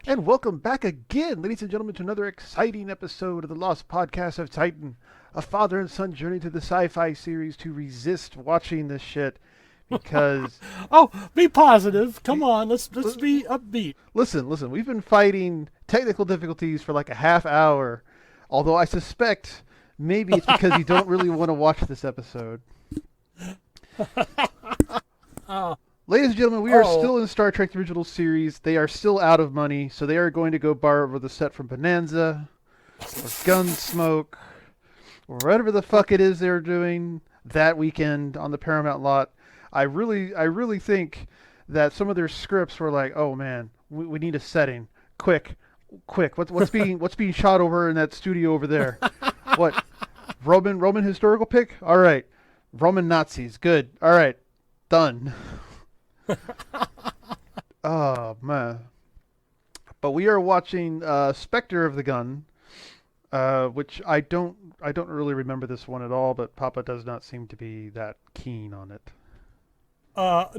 And welcome back again, ladies and gentlemen, to another exciting episode of the Lost Podcast of Titan, a father and son journey to the sci-fi series to resist watching this shit because Oh, be positive. Come on, let's be upbeat. listen, we've been fighting technical difficulties for like a half hour, although I suspect maybe it's because you don't really want to watch this episode. Uh, Ladies and gentlemen, we are oh, still in Star Trek the Original Series. They are still out of money, so they are going to go borrow the set from Bonanza or Gunsmoke or whatever the fuck it is they're doing that weekend on the Paramount lot. I really think that some of their scripts were like, oh man, we need a setting, quick, quick. What's being shot over in that studio over there? What Roman historical pick? All right, Roman Nazis, good. All right, done. Oh man. But we are watching Spector of the Gun, which I don't really remember this one at all, but Papa does not seem to be that keen on it.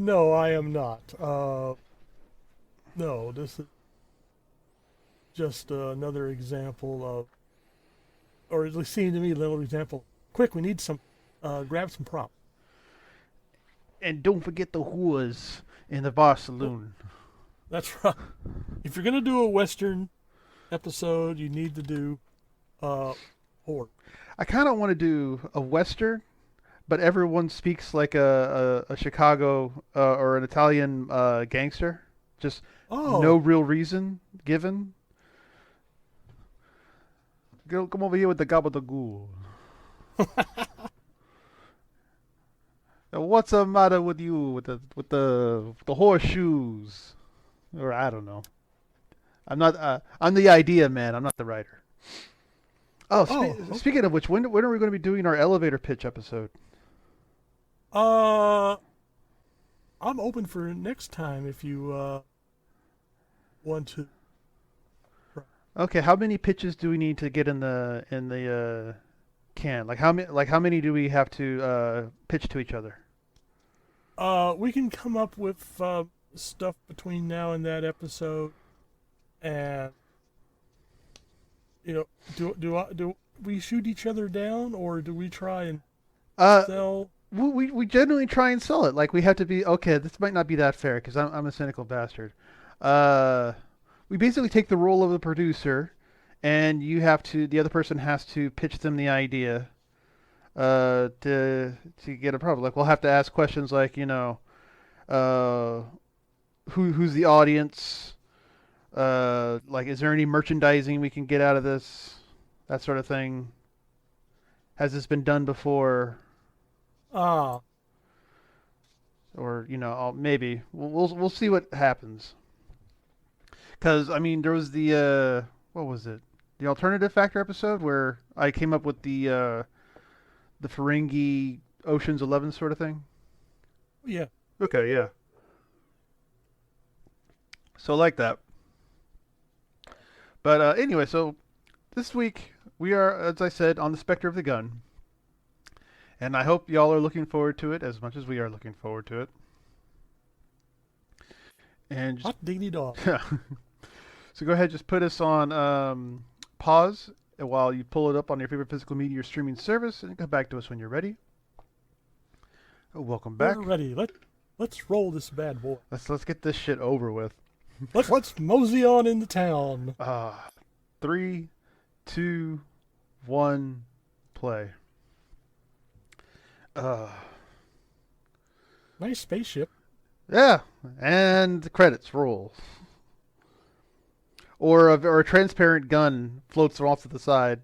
no, I am not. No, this is just another example of, or at least seemed to me, another example. Quick, we need some, grab some props. And don't forget the whores in the bar saloon. That's right. If you're gonna do a Western episode, you need to do, horror. I kind of want to do a western, but everyone speaks like a Chicago or an Italian gangster. Just no Oh, real reason given. Come over here with the gabagool. What's the matter with you with the horseshoes? Or I don't know. I'm not. I'm the idea man. I'm not the writer. Oh, okay. speaking of which, when are we going to be doing our elevator pitch episode? Uh, I'm open for next time if you want to. Okay, how many pitches do we need to get in the can? Like how many do we have to pitch to each other? We can come up with stuff between now and that episode, and do we shoot each other down, or do we try and Uh, sell? we generally try and sell it. Like we have to be okay. This might not be that fair because I'm a cynical bastard. Uh, we basically take the role of the producer, and the other person has to pitch them the idea. To get a problem. Like we'll have to ask questions like uh, who's the audience? Like is there any merchandising we can get out of this? That sort of thing. Has this been done before? Ah, Or maybe we'll see what happens. Because I mean, there was the what was it? The alternative factor episode where I came up with the Ferengi Ocean's 11 sort of thing. yeah. Okay, yeah. So like that. But anyway, so this week we are, as I said, on the Spectre of the Gun, and I hope y'all are looking forward to it as much as we are looking forward to it. And just Hot diggity dog. so go ahead, just put us on pause while you pull it up on your favorite physical media or streaming service, and come back to us when you're ready. Oh, welcome We're back. ready. Let's roll this bad boy. Let's get this shit over with. Let's mosey on into town. Uh, three, two, one, play. Uh, Nice spaceship. yeah, and the credits roll. Or a transparent gun floats off to the side.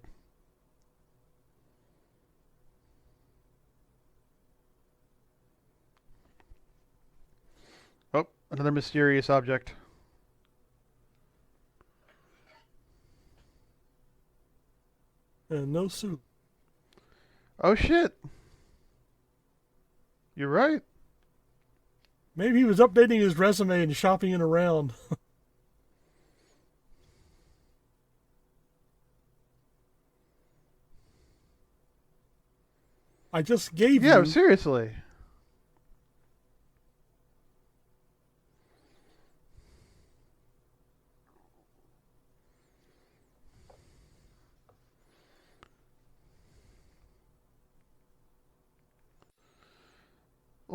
Oh, another mysterious object. And no suit. Oh shit! You're right. Maybe he was updating his resume and shopping it around. I just gave Yeah, you. seriously.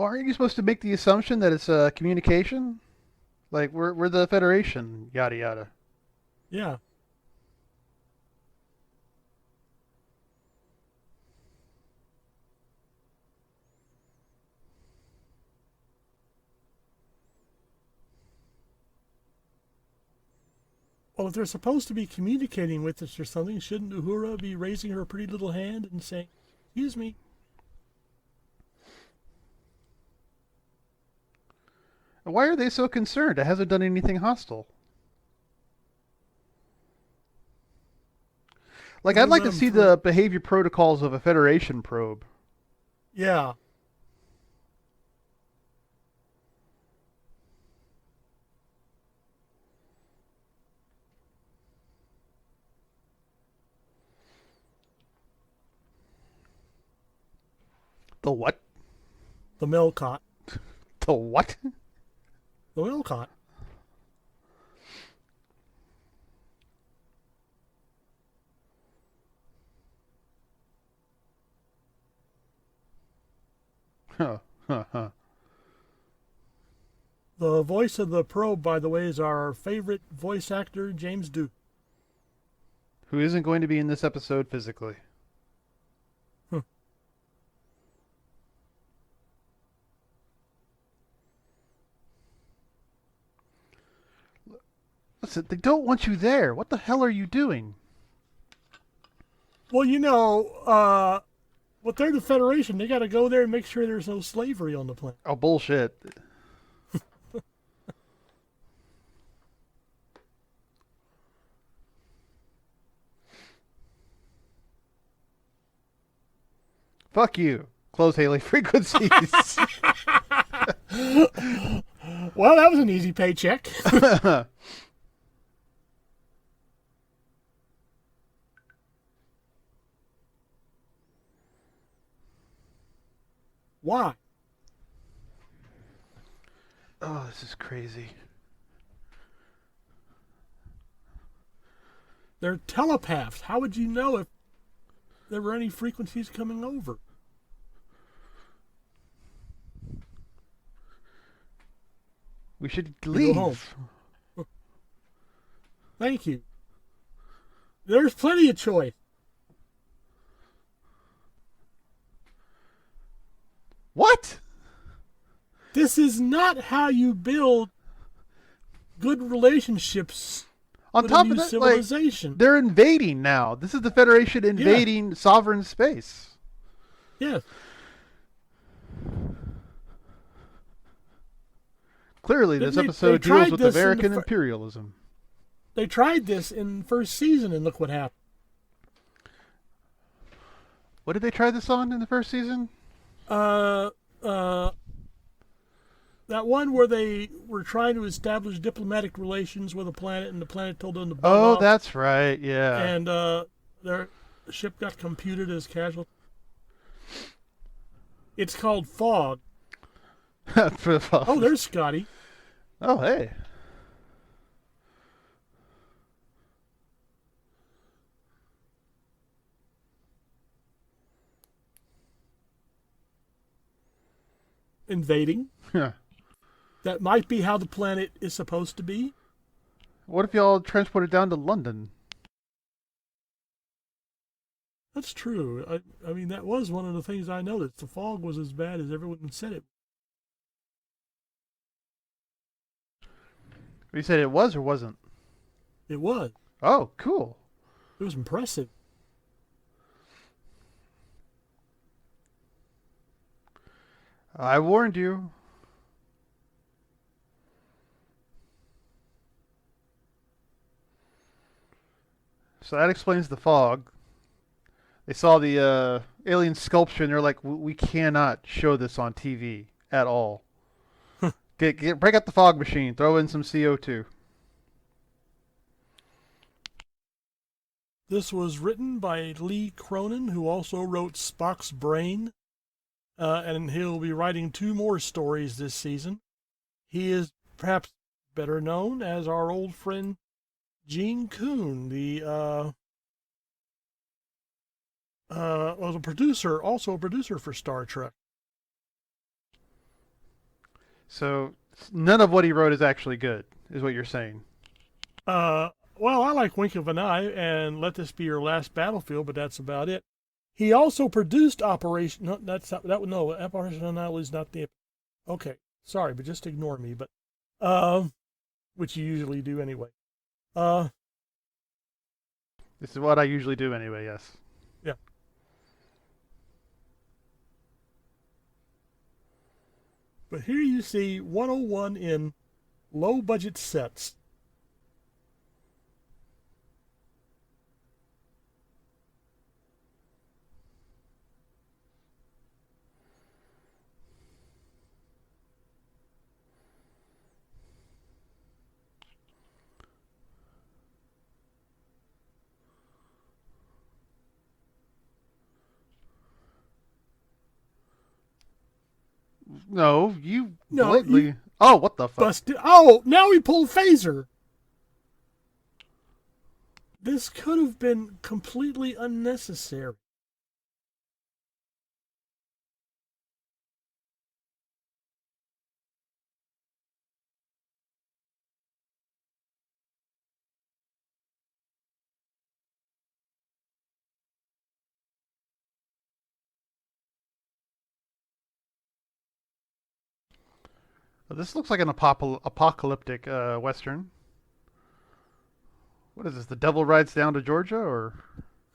Well, aren't you supposed to make the assumption that it's communication? Like we're the Federation, yada yada. Yeah. Well, if they're supposed to be communicating with us or something, shouldn't Uhura be raising her pretty little hand and saying, "Excuse me"? Why are they so concerned? It hasn't done anything hostile. Like, They I'd like let to them see through. the behavior protocols of a Federation probe. Yeah. The what? The Melcott. The what? The Melcott. Huh. Huh. Huh. The voice of the probe, by the way, is our favorite voice actor, James Duke. Who isn't going to be in this episode physically? Huh. Listen, they don't want you there. What the hell are you doing? Well, but they're the Federation. They got to go there and make sure there's no slavery on the planet. Oh, bullshit. Fuck you. Close Haley frequencies. Well, that was an easy paycheck. Why? Oh, this is crazy. They're telepaths. How would you know if there were any frequencies coming over? We should We go home. leave. Thank you. There's plenty of choice. What? This is not how you build good relationships On with top a new of that, civilization. like, they're invading now. This is the Federation invading sovereign space. Yes. Clearly, this They episode tried deals with this in the American fir- imperialism. They tried this in the first season, and look what happened. What did they try this on in the first season? Uh, uh, that one where they were trying to establish diplomatic relations with a planet, and the planet told them to bug Oh, off, that's right. Yeah. and their ship got computed as casualty. It's called Fog. Oh, there's Scotty. Oh, hey. Invading. Yeah. That might be how the planet is supposed to be. What if y'all transported down to London? That's true. I mean, that was one of the things I noticed. The fog was as bad as everyone said it. You said it was or wasn't? It was. Oh, cool. It was impressive. I warned you. So that explains the fog. They saw the alien sculpture and they're like, we cannot show this on TV at all. Break out the fog machine. Throw in some CO2. This was written by Lee Cronin, who also wrote Spock's Brain, and he'll be writing 2 more stories this season. He is perhaps better known as our old friend Gene Coon, was a producer, also a producer for Star Trek. So none of what he wrote is actually good, is what you're saying. Well, I like Wink of an Eye and Let This Be Your Last Battlefield, but that's about it. He also produced Operation. No, that's not, that. No, Operation Annihilation is not the. Okay, sorry, but just ignore me. But, which you usually do anyway. Uh, This is what I usually do anyway. Yes. yeah. But here you see 101 in low budget sets. No, you No, you blatantly. Oh, what the fuck? busted. Oh, now he pulled phaser. This could have been completely unnecessary. This looks like an apocalyptic western. What is this? The Devil Rides Down to Georgia, or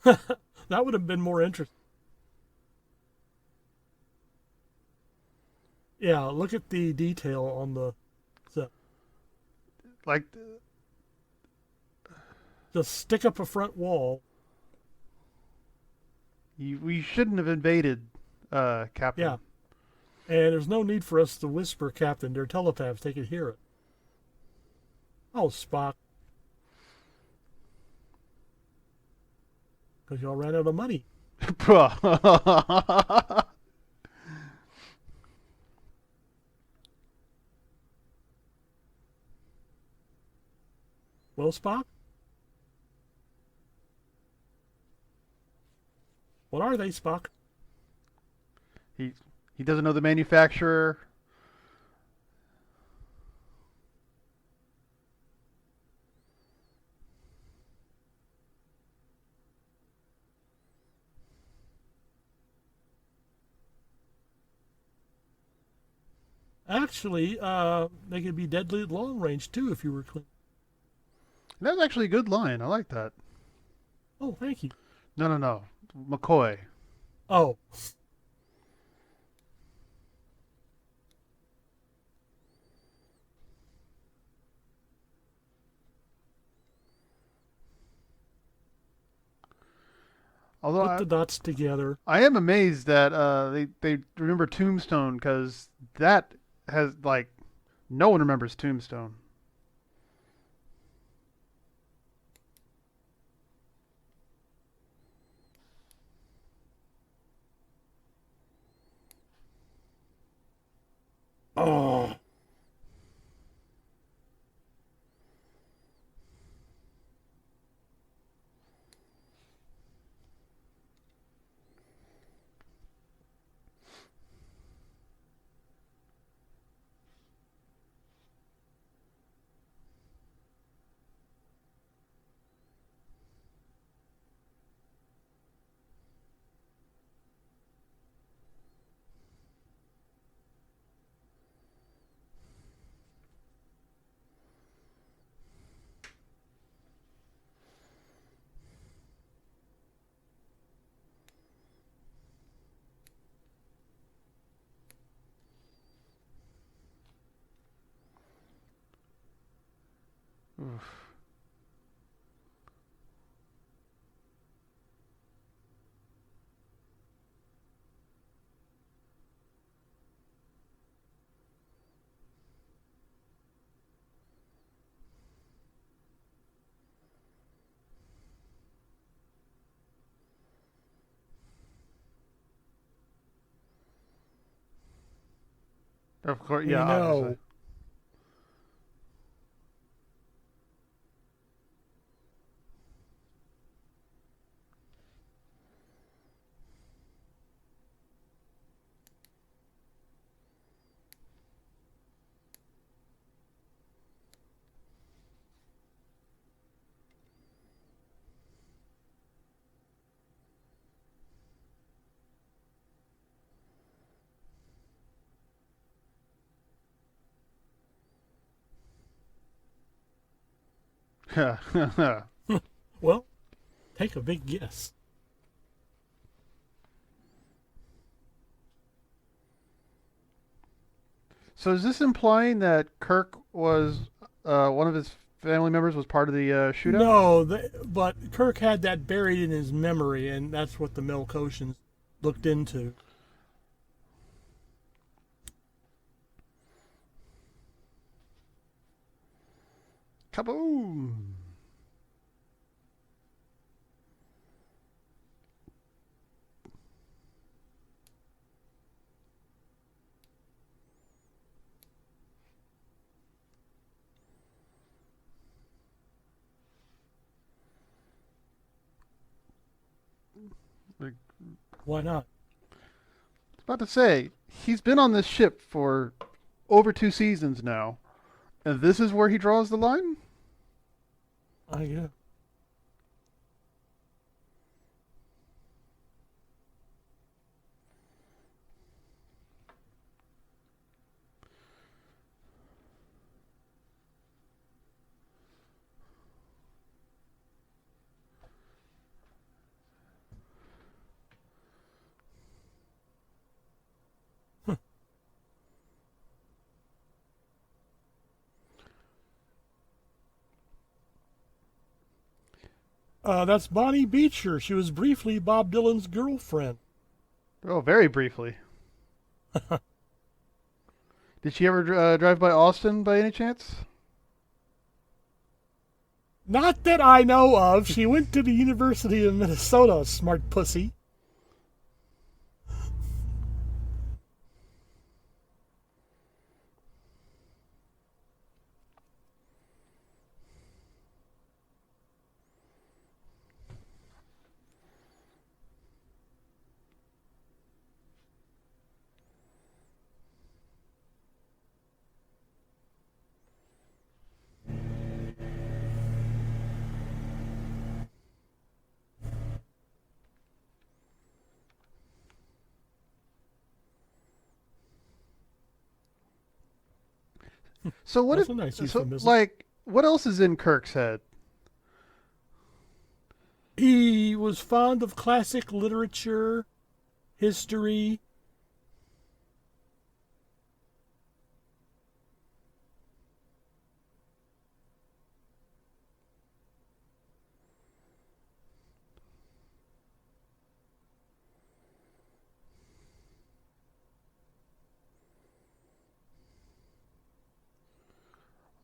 That would have been more interesting. Yeah, look at the detail on the set. like Just stick up a front wall. we shouldn't have invaded, Yeah, Captain. and there's no need for us to whisper, Captain. They're telepaths. They could hear it. Oh, Spock, because y'all ran out of money. Well, Spock, what are they, Spock? he he doesn't know the manufacturer. Actually, they could be deadly at long range too if you were clean. That's actually a good line. I like that. Oh, thank you. No, no, no. McCoy. Oh, Although put the dots together. I am amazed that they remember Tombstone because that has like no one remembers Tombstone. Oh, Oof. Of course, yeah, we obviously. know. Well, take a big guess. So is this implying that Kirk was one of his family members was part of the shootout? No, but Kirk had that buried in his memory, and that's what the Melkotians looked into. Kaboom! Why not? About to say, he's been on this ship for over 2 seasons now, and this is where he draws the line? Yeah. That's Bonnie Beecher. She was briefly Bob Dylan's girlfriend. Oh, very briefly. Did she ever drive by Austin by any chance? Not that I know of. She went to the University of Minnesota, smart pussy. So what That's if a nice so euphemism. like what else is in Kirk's head? He was fond of classic literature, history.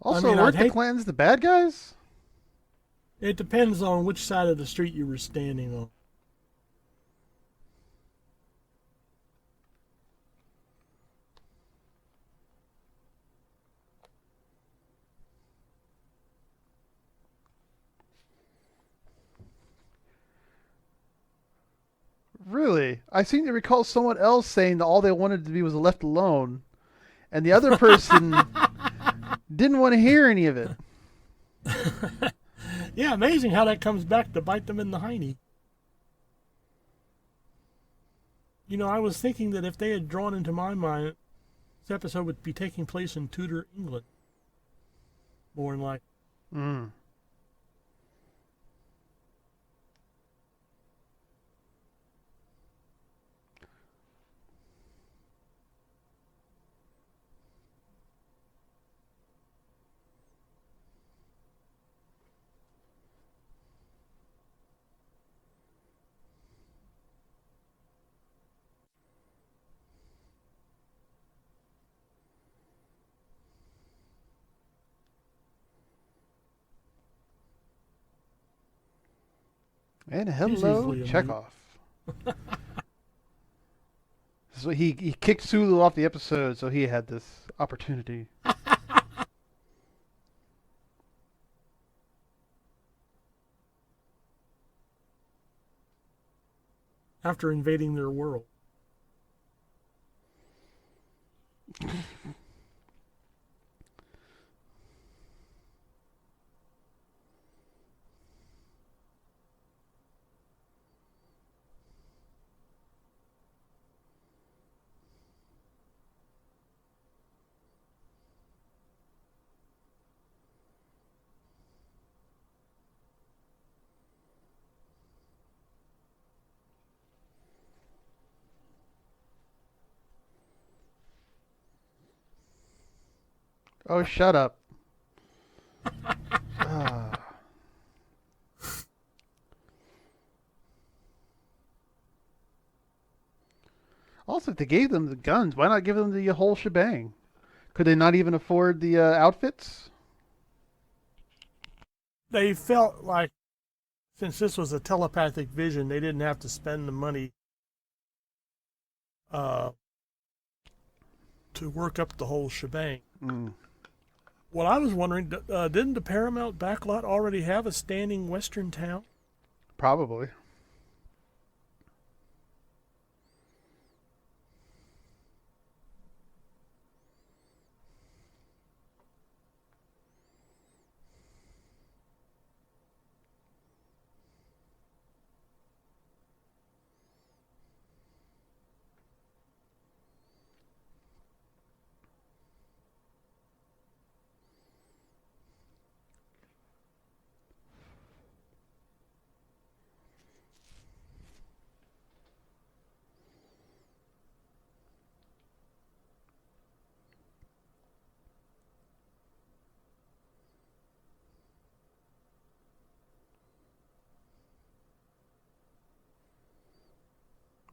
I Also, mean, I'd weren't the hate. Clans the bad guys? It depends on which side of the street you were standing on. Really? I seem to recall someone else saying that all they wanted to be was left alone, and the other person didn't want to hear any of it. Yeah, amazing how that comes back to bite them in the hiney. You know, I was thinking that if they had drawn into my mind, this episode would be taking place in Tudor England. More than like, Mm. And she's hello, easily amused. Chekhov. So he kicked Sulu off the episode, so he had this opportunity. After invading their world. Oh, shut up. Ah. Also, if they gave them the guns, why not give them the whole shebang? Could they not even afford the outfits? They felt like since this was a telepathic vision, they didn't have to spend the money uh, to work up the whole shebang. Mm, Well, I was wondering, didn't the Paramount backlot already have a standing Western town? probably.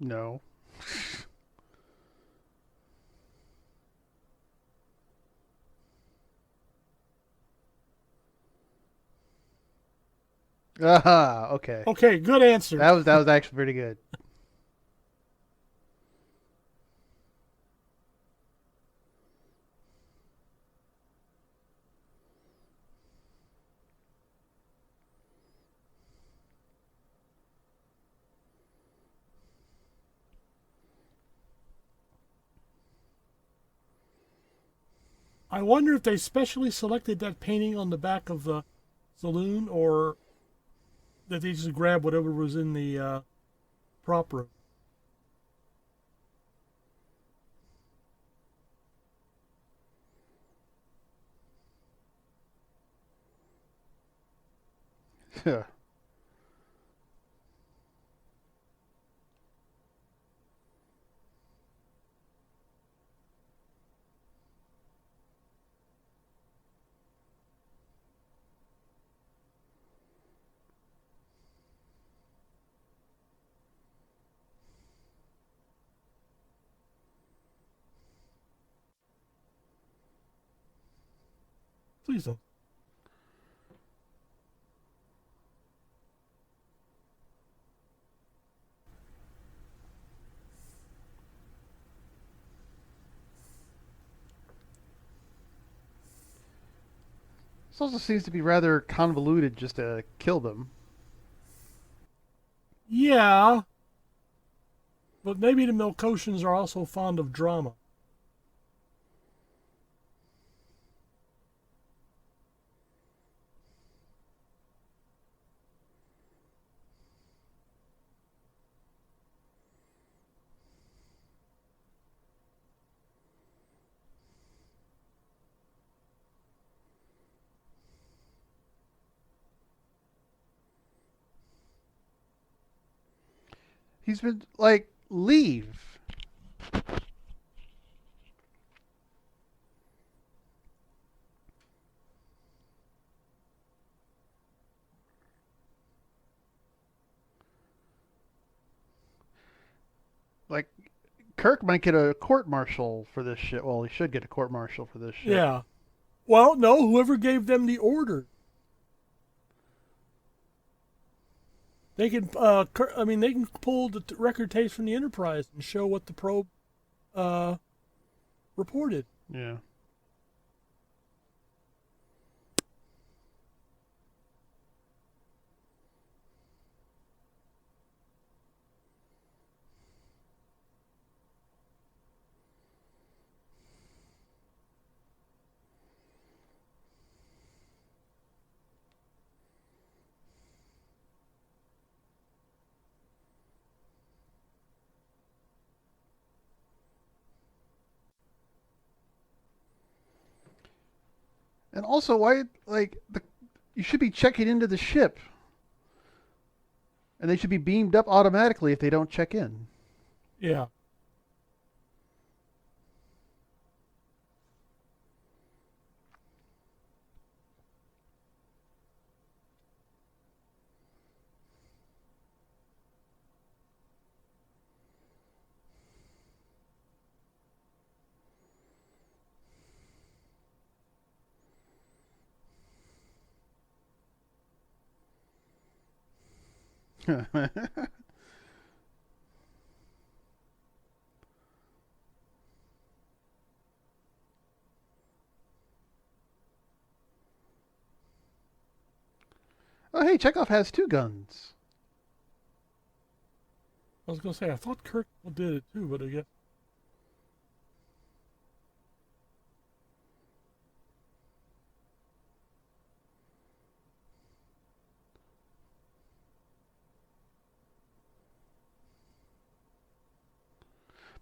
No. Ah, okay. Okay, good answer. That was actually pretty good. I wonder if they specially selected that painting on the back of the saloon, or that they just grabbed whatever was in the prop room. Please don't. This also seems to be rather convoluted just to kill them. Yeah, but maybe the Melkotians are also fond of drama. He's been like, leave. Like, Kirk might get a court martial for this shit. Well, he should get a court martial for this shit. Yeah. Well, no, whoever gave them the order. They can, I mean, they can pull the record tapes from the Enterprise and show what the probe uh, reported. Yeah. And also, why, like, you should be checking into the ship. And they should be beamed up automatically if they don't check in. Yeah. Oh, hey, Chekhov has two guns. I was going to say, I thought Kirk did it too, but I guess.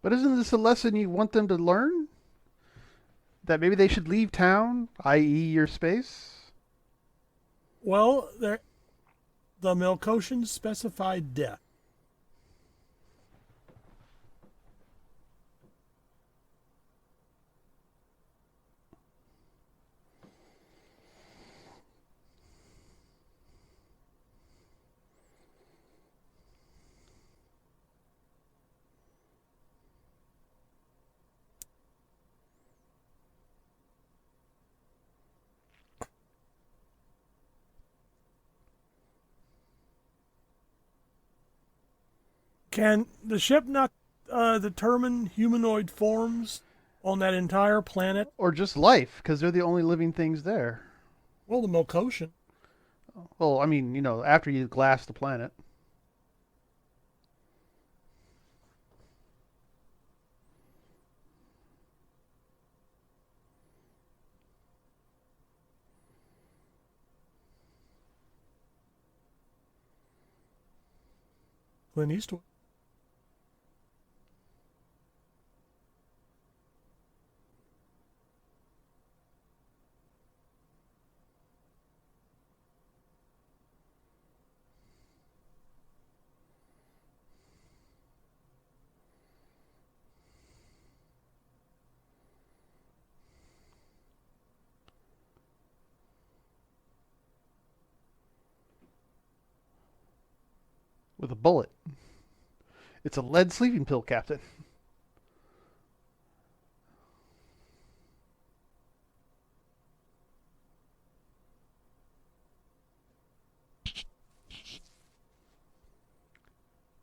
But isn't this a lesson you want them to learn? That maybe they should leave town, i.e., your space? Well, the Melkoshians specified death. Can the ship not determine humanoid forms on that entire planet? Or just life, because they're the only living things there. Well, the Melkoshian. Well, I mean, after you glass the planet. Clint Eastwood. With a bullet. It's a lead sleeping pill, Captain.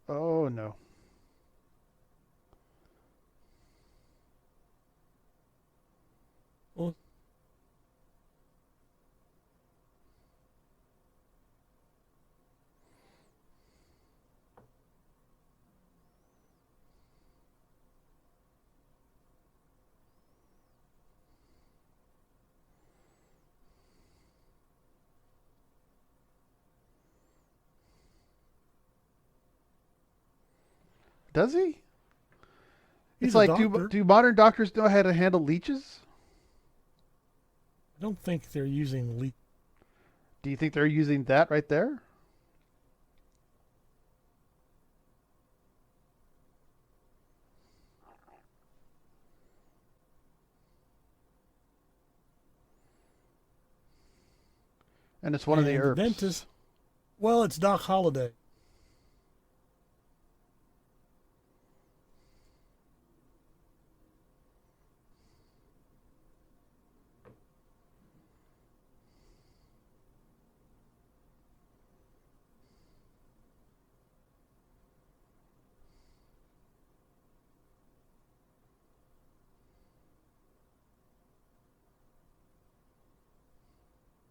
Oh, no. Well, Does he? It's he's a like, doctor. do modern doctors know how to handle leeches? I don't think they're using leak. Do you think they're using that right there? And it's one of the And the herbs. dentist, well, it's Doc Holliday.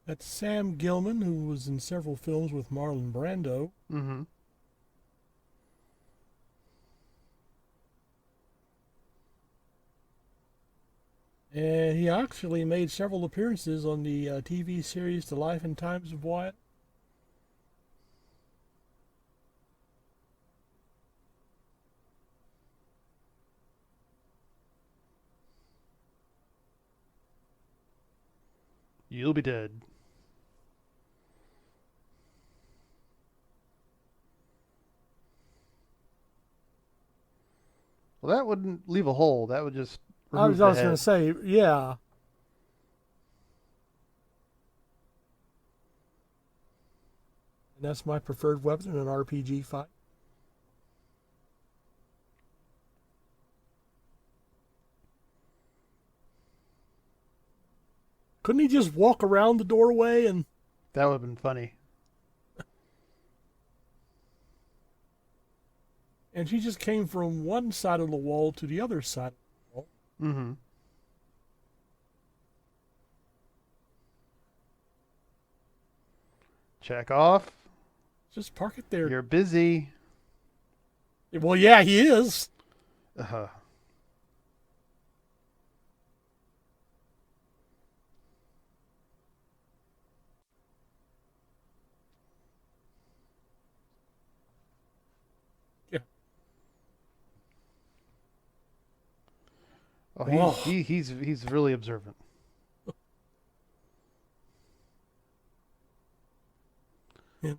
That's Sam Gilman, who was in several films with Marlon Brando. Mm-hmm. And he actually made several appearances on the TV series The Life and Times of Wyatt. You'll be dead. Well, that wouldn't leave a hole. That would just I was, remove I the was going head. to say, yeah. And that's my preferred weapon in an RPG fight. Couldn't he just walk around the doorway and That would have been funny. and she just came from one side of the wall to the other side of the wall. Mm-hmm. Check off. Just park it there. You're busy. Well, yeah, he is. Uh-huh. Yeah. Oh, Oh, he's really observant. yeah.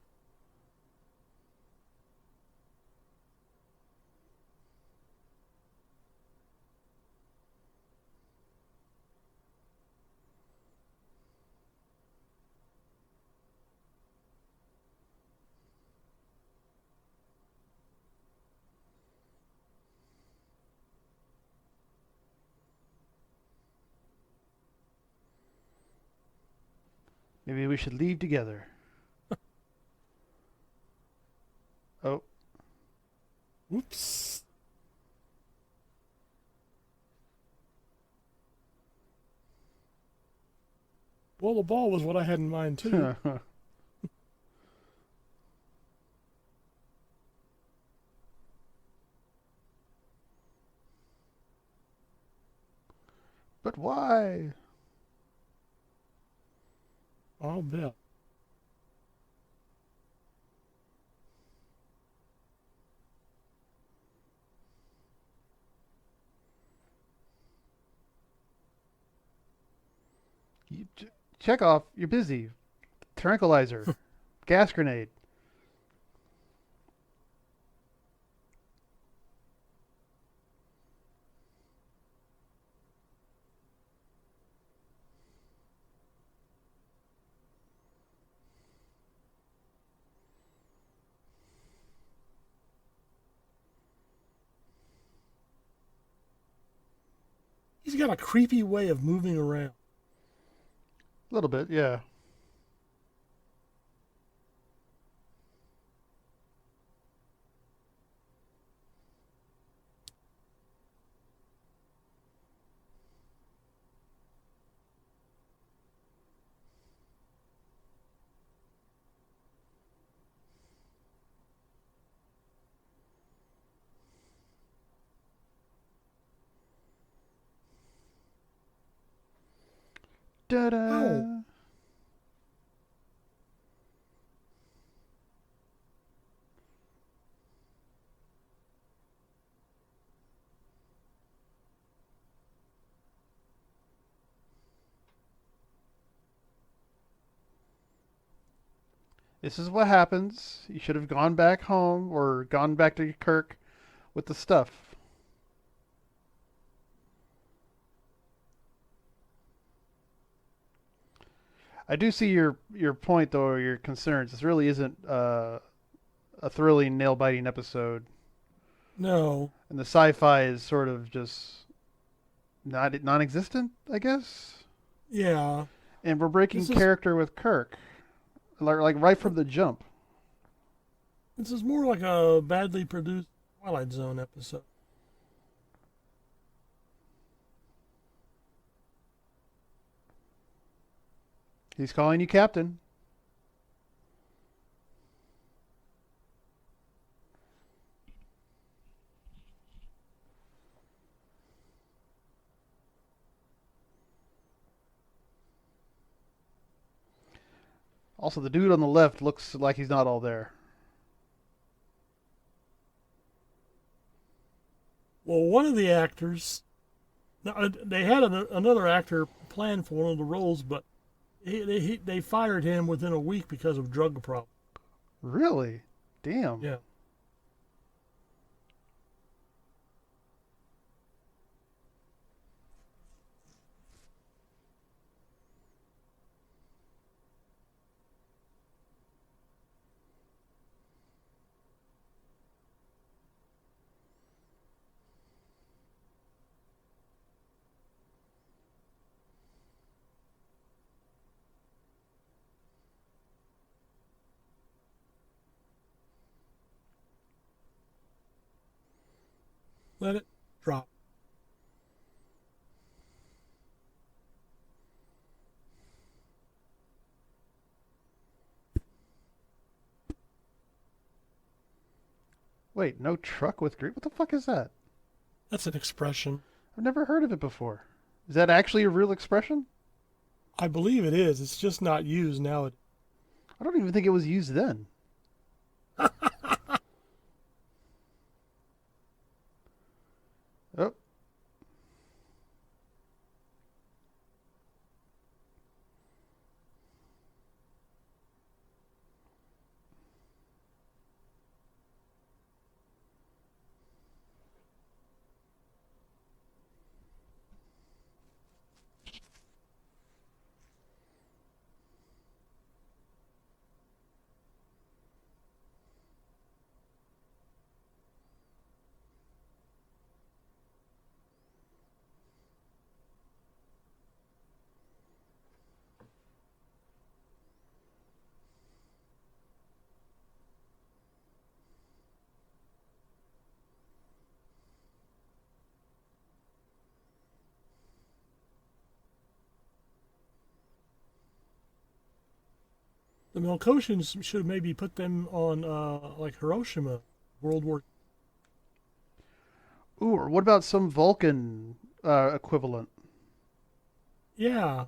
Maybe we should leave together. Oh, Whoops. Well, the ball was what I had in mind too. but why? I'll bet. You, check off. You're busy. Tranquilizer. Gas grenade. He's got a creepy way of moving around. A little bit, yeah. Ow. Da-da. This is what happens. You should have gone back home or gone back to Kirk with the stuff. I do see your point though, or your concerns. This really isn't a thrilling, nail-biting episode, No. and the sci-fi is sort of just not non-existent, I guess. Yeah. And we're breaking This is character with Kirk, like right from the jump. this is more like a badly produced Twilight Zone episode. He's calling you captain. Also, the dude on the left looks like he's not all there. Well, one of the actors, they had another actor planned for one of the roles, but they fired him within a week because of drug problems. Really? Damn. Yeah. Let it drop. Wait, no truck with green? What the fuck is that? That's an expression. I've never heard of it before. Is that actually a real expression? I believe it is. It's just not used nowadays. I don't even think it was used then. Oh, The Melkotians should maybe put them on like Hiroshima, World War. ooh, or what about some Vulcan equivalent? Yeah.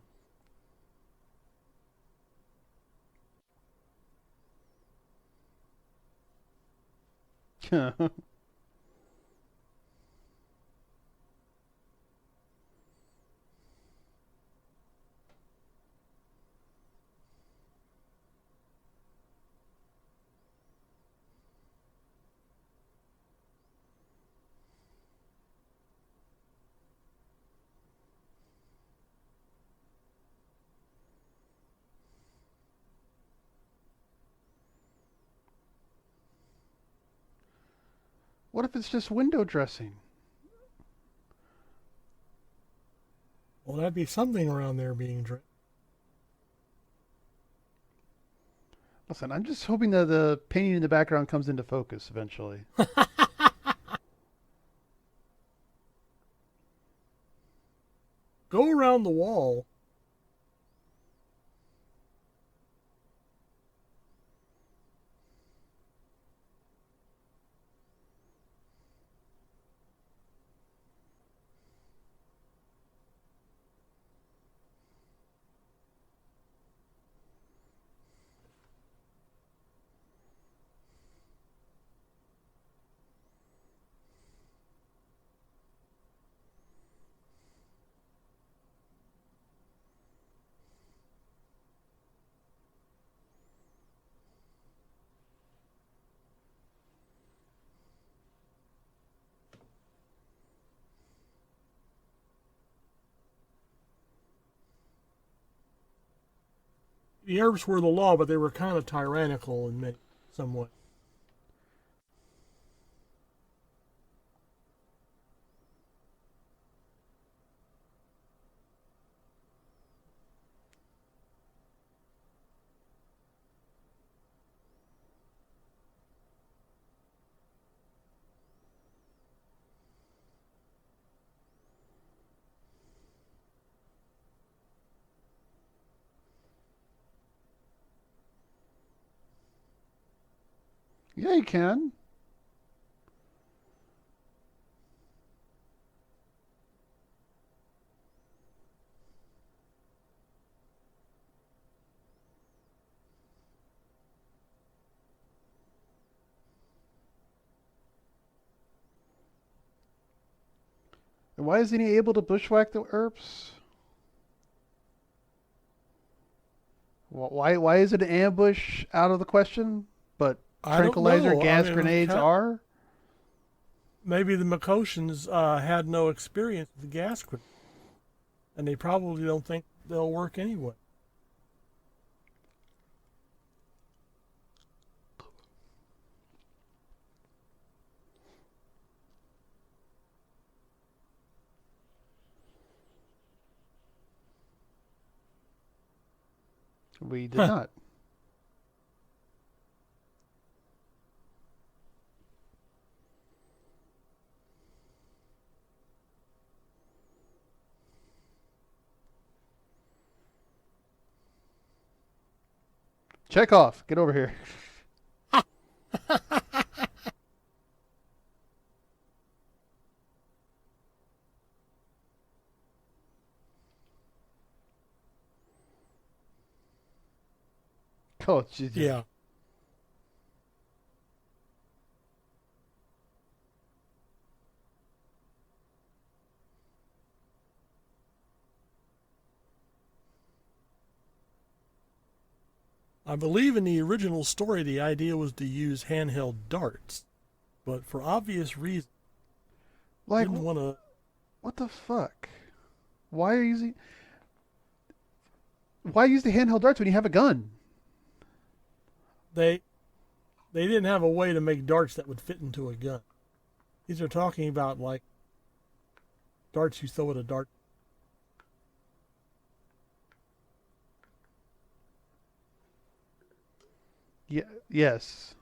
What if it's just window dressing? Well, that'd be something around there being dripped. Listen, I'm just hoping that the painting in the background comes into focus eventually. Go around the wall. The Arabs were the law, but they were kind of tyrannical in some way. Yeah, you can. And why isn't he able to bushwhack the Earps? Why is it an ambush out of the question? But I don't tranquilizer know. I gas mean, grenades are? maybe the Makoshians had no experience with the gas grenade, and they probably don't think they'll work anyway. We did Huh. not. Chekhov, get over here. Oh, jeez. Yeah. I believe in the original story, the idea was to use handheld darts, but for obvious reasons, Like, didn't want to. what the fuck? Why are you using? Why use the handheld darts when you have a gun? They they didn't have a way to make darts that would fit into a gun. These are talking about like darts you throw at a dart. Yeah, yes.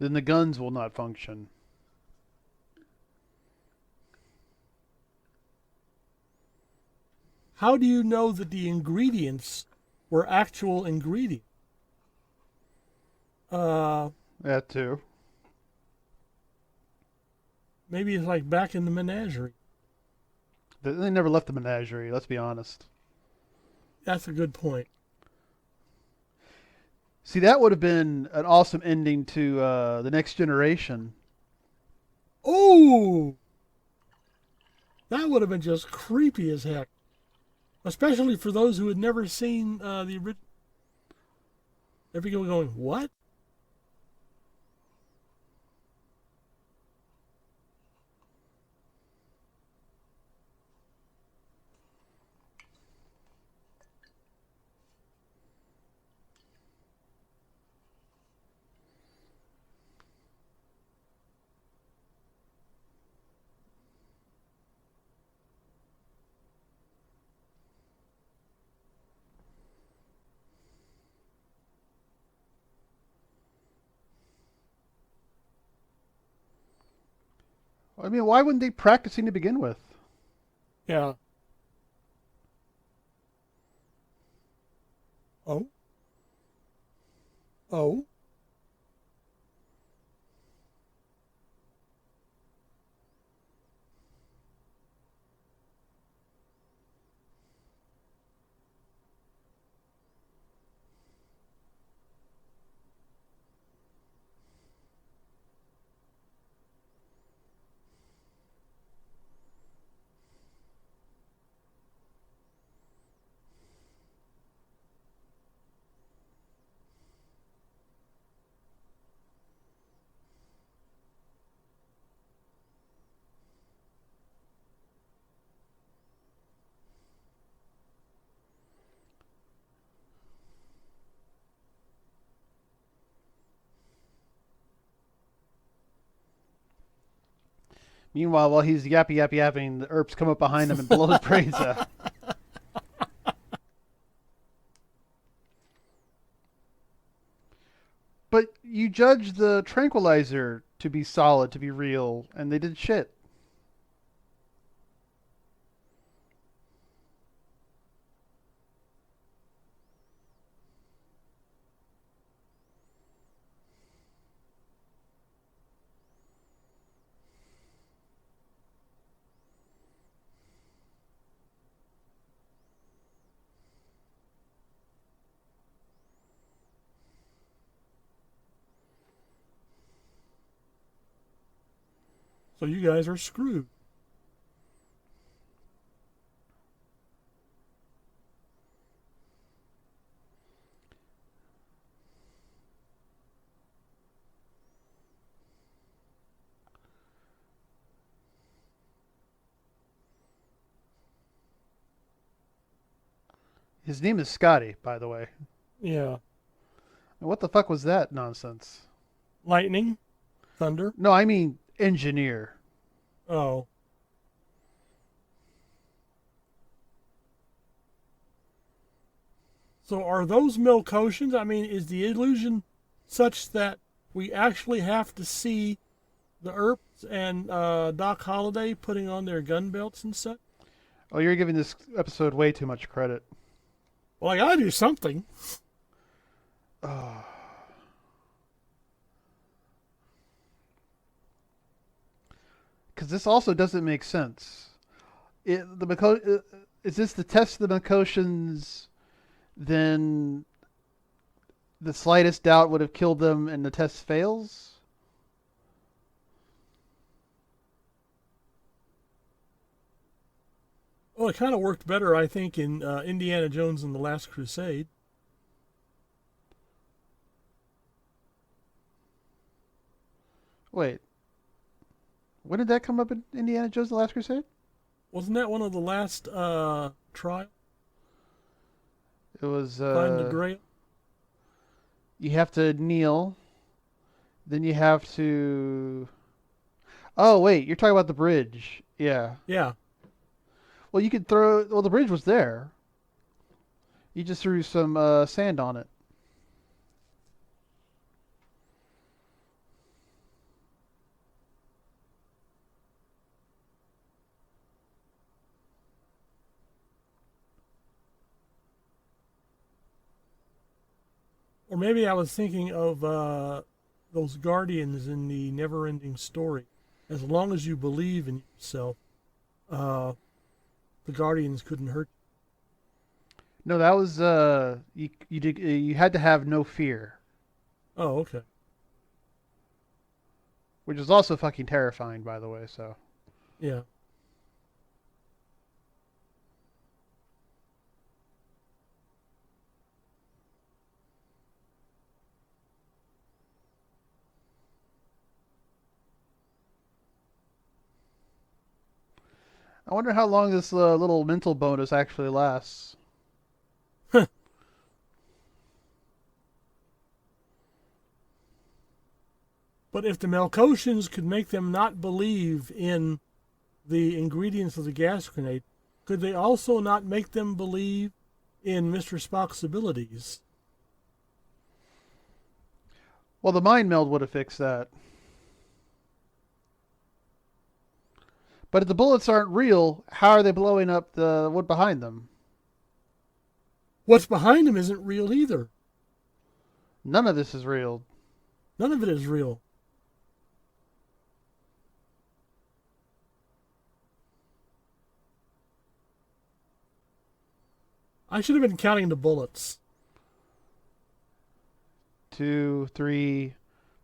Then the guns will not function. How do you know that the ingredients were actual ingredients? Uh, That too. Maybe it's like back in the menagerie. They never left the menagerie. Let's be honest. That's a good point. See, that would have been an awesome ending to the Next Generation. Oh, that would have been just creepy as heck, especially for those who had never seen the original. Everyone going, what? I mean, why wouldn't they practicing to begin with? Yeah. Oh, oh. Meanwhile, while he's yapping, the Earps come up behind him and blow his brains out. But you judge the tranquilizer to be solid, to be real, and they did shit. So you guys are screwed. His name is Scotty, by the way. Yeah. What the fuck was that nonsense? Lightning, thunder. No, I mean engineer. Oh. So are those Melkotians? I mean, is the illusion such that we actually have to see the Earps and Doc Holliday putting on their gun belts and such? Oh, you're giving this episode way too much credit. Well, I gotta do something. Oh. Because this also doesn't make sense. Is this the test of the Makoshians? Then the slightest doubt would have killed them, and the test fails. Well, it kind of worked better, I think, in Indiana Jones and the Last Crusade. Wait, when did that come up in Indiana Jones: The Last Crusade? Wasn't that one of the last trial? It was. Find the Grail? You have to kneel. Then you have to. Oh wait, you're talking about the bridge. Yeah. Yeah. Well, you could throw. Well, the bridge was there. You just threw some sand on it. Or maybe I was thinking of those guardians in the never-ending story. As long as you believe in yourself, uh, the guardians couldn't hurt No, that was you had to have no fear, you. Oh, okay. which is also fucking terrifying, by the way. So Yeah. I wonder how long this little mental bonus actually lasts. But if the Melkotians could make them not believe in the ingredients of the gas grenade, could they also not make them believe in Mr. Spock's abilities? Well, the mind meld would have fixed that. But if the bullets aren't real, how are they blowing up the wood behind them? What's behind him isn't real either. None of this is real. None of it is real. I should have been counting the bullets. 2, 3,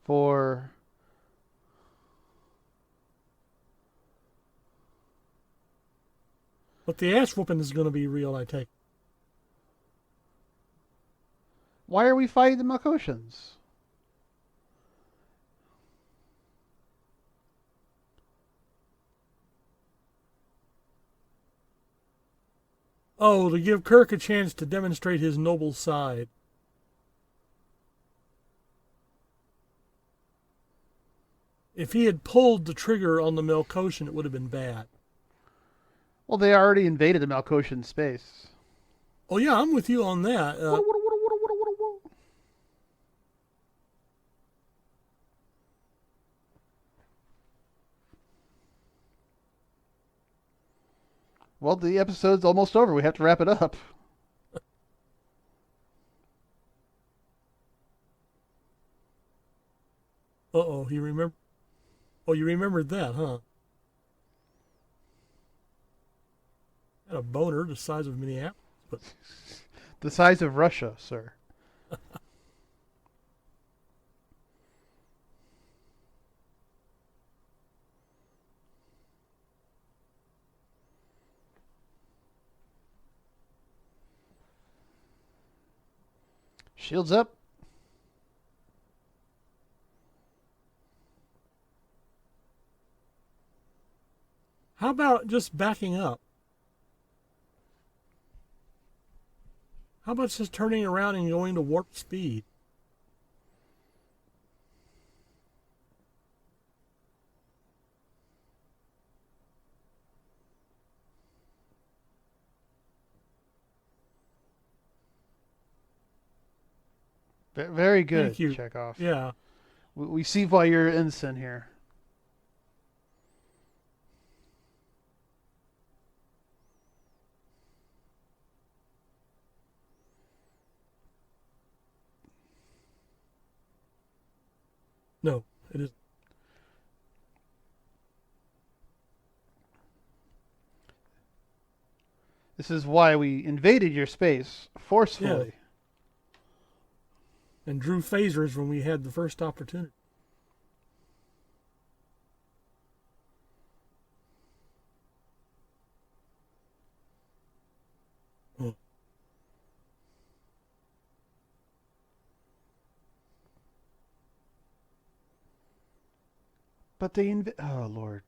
4. But the ass whooping is going to be real, I take. Why are we fighting the Makoshians? Oh, to give Kirk a chance to demonstrate his noble side. If he had pulled the trigger on the Melkoshian, it would have been bad. Well, they already invaded the Malkoshian space. Oh, yeah, I'm with you on that. Well, the episode's almost over. We have to wrap it up. Uh-oh, he remember. Oh, you remembered that, huh? Had a boner the size of Minneapolis, but The size of Russia, sir. Shields up. how about just backing up? How about just turning around and going to warp speed? Very good, Thank you. Chekhov. Yeah. We see why you're innocent here. No, it isn't. This is why we invaded your space Yeah. forcefully. And drew phasers when we had the first opportunity. Oh. But they oh Lord.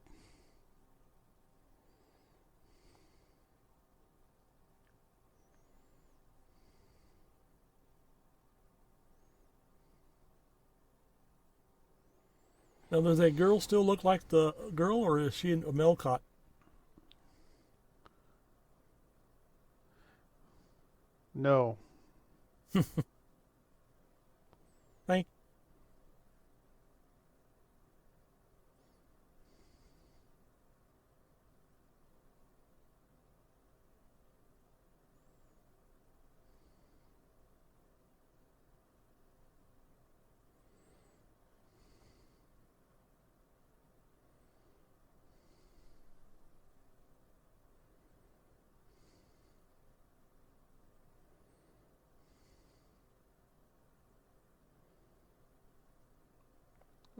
Now, does that girl still look like the girl, or is she a Melcott? No. Thank.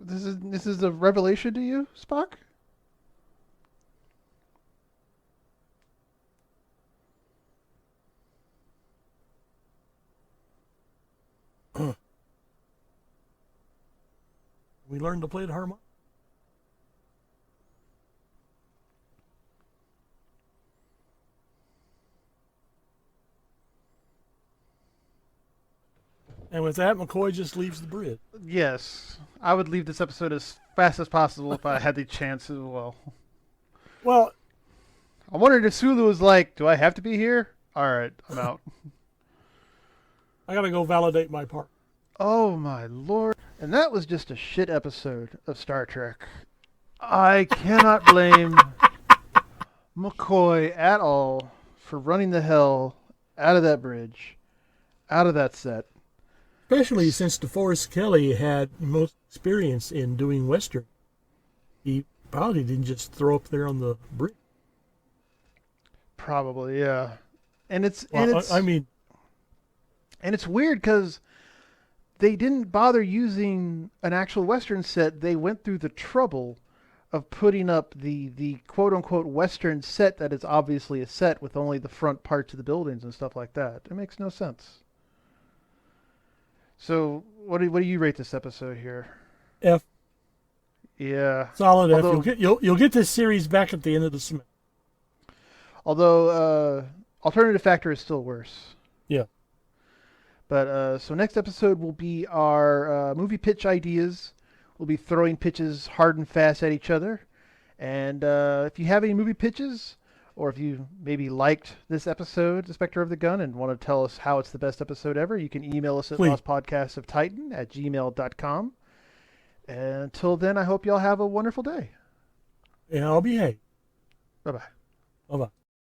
This is a revelation to you, Spock? We learned to play the harmonica. And with that, McCoy just leaves the bridge. Yes. I would leave this episode as fast as possible if I had the chance as well. Well, I wondered if Sulu was like, do I have to be here? Alright, I'm out. I gotta go validate my part. Oh my lord. And that was just a shit episode of Star Trek. I cannot blame McCoy at all for running the hell out of that bridge, out of that set. Especially since DeForest Kelly had most experience in doing Western. He probably didn't just throw up there on the bridge. Probably, yeah. And it's I mean, and it's weird because they didn't bother using an actual Western set. They went through the trouble of putting up the quote unquote Western set that is obviously a set with only the front parts of the buildings and stuff like that. It makes no sense. So what do you rate this episode here? F. Yeah, Solid F. Although- You'll get this series back at the end of the semester. although alternative factor is still worse. Yeah. But so next episode will be our movie pitch ideas. We'll be throwing pitches hard and fast at each other. And if you have any movie pitches, or if you maybe liked this episode, The Spectre of the Gun, and want to tell us how it's the best episode ever, you can email us at Please. lostpodcastoftitan@gmail.com. And until then, I hope y'all have a wonderful day. And I'll behave. Bye-bye. Bye-bye.